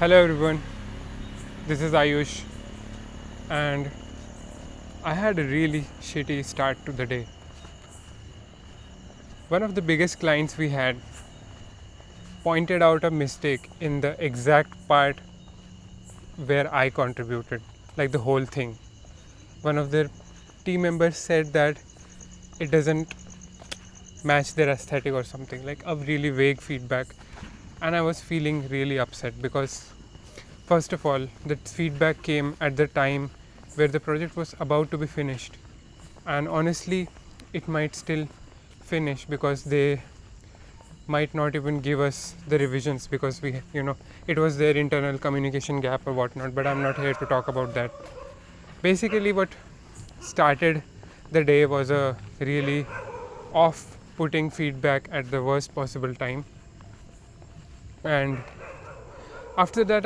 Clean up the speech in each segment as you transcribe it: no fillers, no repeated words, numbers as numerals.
Hello everyone, this is Ayush, and I had a really shitty start to the day. One of the biggest clients we had pointed out a mistake in the exact part where I contributed, like the whole thing. One of their team members said that it doesn't match their aesthetic or something, like a really vague feedback, and I was feeling really upset because first of all, the feedback came at the time where the project was about to be finished, and honestly, it might still finish because they might not even give us the revisions because it was their internal communication gap or whatnot. But I'm not here to talk about that. Basically, what started the day was a really off-putting feedback at the worst possible time, and after that,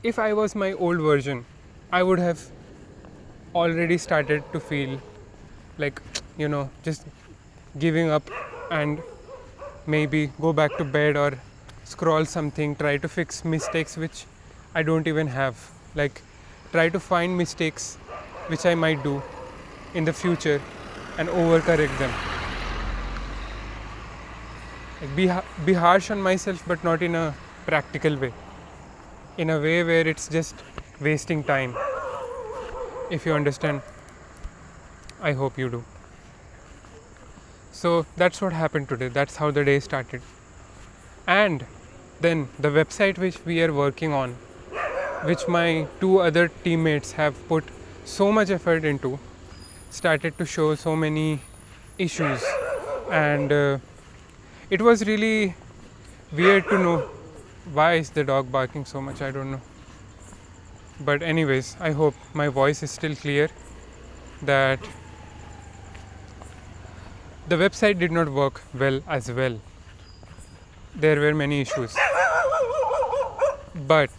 if I was my old version, I would have already started to feel like, just giving up and maybe go back to bed or scroll something, try to fix mistakes which I don't even have. Like, try to find mistakes which I might do in the future and overcorrect them. Like, be harsh on myself, but not in a practical way. In a way where it's just wasting time. If you understand, I hope you do. So that's what happened today. That's how the day started. And then the website which we are working on, which my two other teammates have put so much effort into, started to show so many issues. And it was really weird to know why is the dog barking so much. I don't know. But anyways, I hope my voice is still clear, that the website did not work well as well. There were many issues. But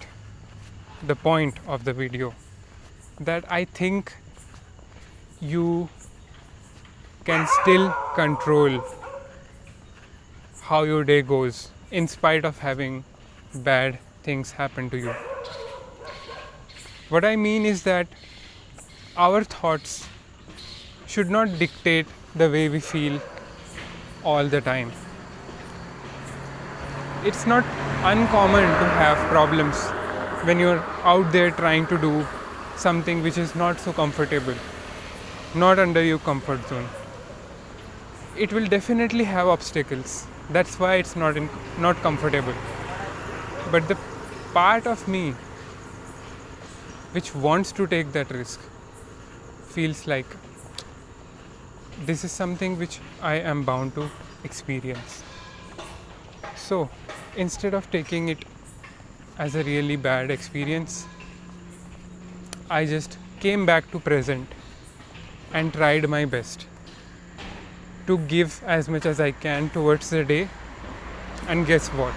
the point of the video, that I think you can still control how your day goes in spite of having bad things happen to you. What I mean is that our thoughts should not dictate the way we feel all the time. It's not uncommon to have problems when you're out there trying to do something which is not so comfortable, not under your comfort zone. It will definitely have obstacles. That's why it's not comfortable. But the part of me which wants to take that risk feels like this is something which I am bound to experience. So instead of taking it as a really bad experience, I just came back to present and tried my best to give as much as I can towards the day. And guess what?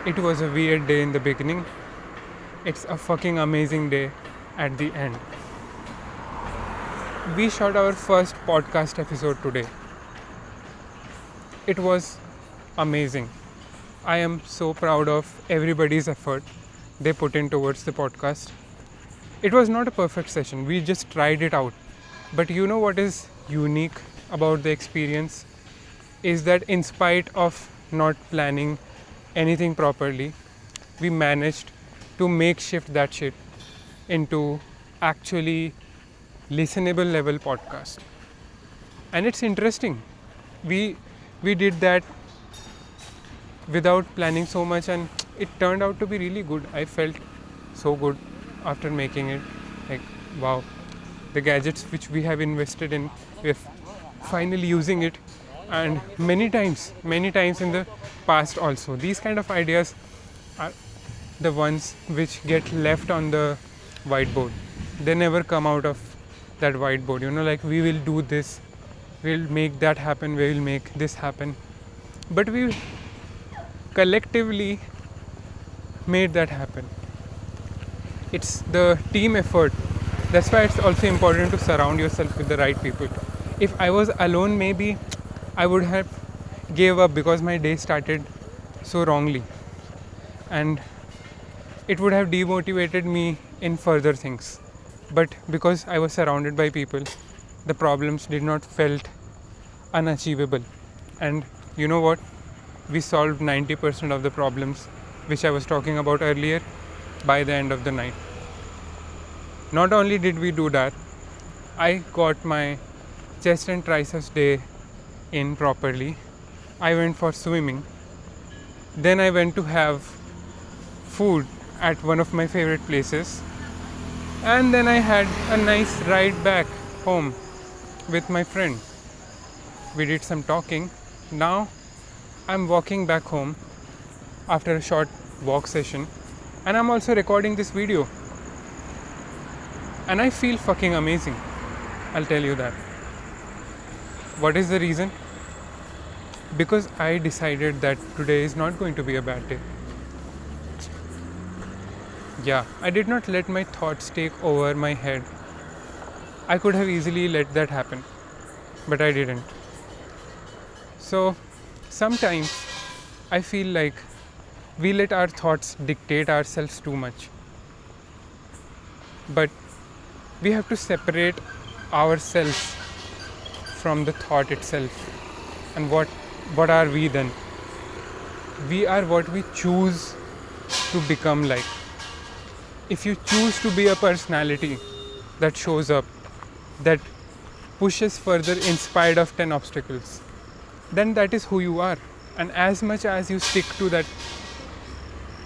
It was a weird day in the beginning. It's a fucking amazing day at the end. We shot our first podcast episode today. It was amazing. I am so proud of everybody's effort they put in towards the podcast. It was not a perfect session. We just tried it out. But you know what is unique about the experience is that in spite of not planning anything properly, we managed to makeshift that shit into actually listenable level podcast. And it's interesting. We did that without planning so much, and it turned out to be really good. I felt so good after making it. Like, wow, the gadgets which we have invested in, we're finally using it. And many times in the past also, these kind of ideas are the ones which get left on the whiteboard. They never come out of that whiteboard. Like, we will do this, we'll make that happen, we will make this happen. But we collectively made that happen. It's the team effort. That's why it's also important to surround yourself with the right people. If I was alone, maybe I would have gave up because my day started so wrongly. and it would have demotivated me in further things. But because I was surrounded by people, the problems did not felt unachievable. And you know what? We solved 90% of the problems which I was talking about earlier by the end of the night. Not only did we do that, I got my chest and triceps day in properly. I went for swimming. Then I went to have food at one of my favorite places. And then I had a nice ride back home with my friend. We did some talking. Now I'm walking back home after a short walk session, and I'm also recording this video. And I feel fucking amazing. I'll tell you that. What is the reason? Because I decided that today is not going to be a bad day. Yeah, I did not let my thoughts take over my head. I could have easily let that happen, but I didn't. So sometimes I feel like we let our thoughts dictate ourselves too much. But we have to separate ourselves from the thought itself. And what are we then? We are what we choose to become like. If you choose to be a personality that shows up, that pushes further in spite of 10 obstacles, then that is who you are. And as much as you stick to that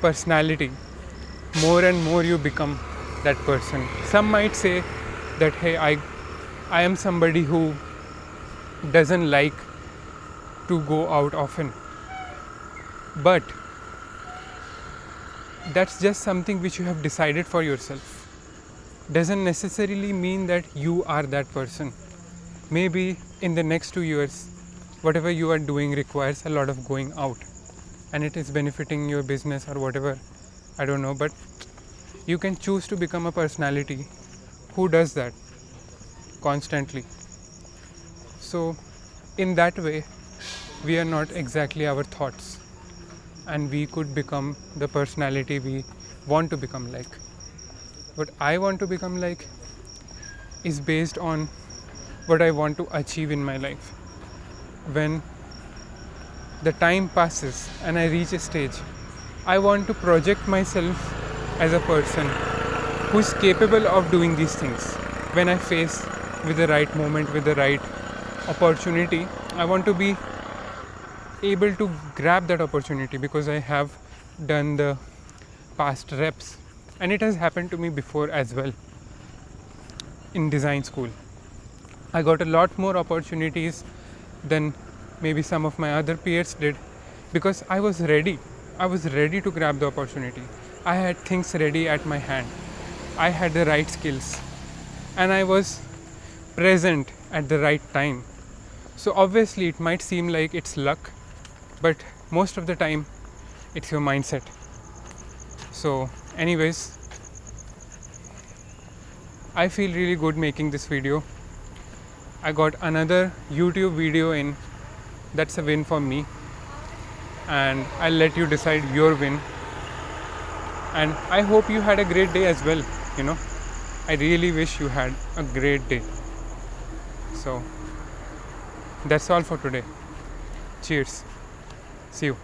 personality, more and more you become that person. Some might say that, hey, I am somebody who doesn't like to go out often. But that's just something which you have decided for yourself. Doesn't necessarily mean that you are that person. Maybe in the next 2 years, whatever you are doing requires a lot of going out, and it is benefiting your business or whatever, I don't know, but you can choose to become a personality who does that constantly. So in that way, we are not exactly our thoughts, and we could become the personality we want to become like. What I want to become like is based on what I want to achieve in my life. When the time passes and I reach a stage, I want to project myself as a person who is capable of doing these things. When I face with the right moment, with the right opportunity, I want to be able to grab that opportunity because I have done the past reps, and it has happened to me before as well. In design school, I got a lot more opportunities than maybe some of my other peers did because I was ready to grab the opportunity. I had things ready at my hand, I had the right skills, and I was present at the right time. So obviously it might seem like it's luck, but most of the time it's your mindset. So anyways, I feel really good making this video. I got another YouTube video in. That's a win for me, and I'll let you decide your win. And I hope you had a great day as well. I really wish you had a great day. So that's all for today. Cheers. See you.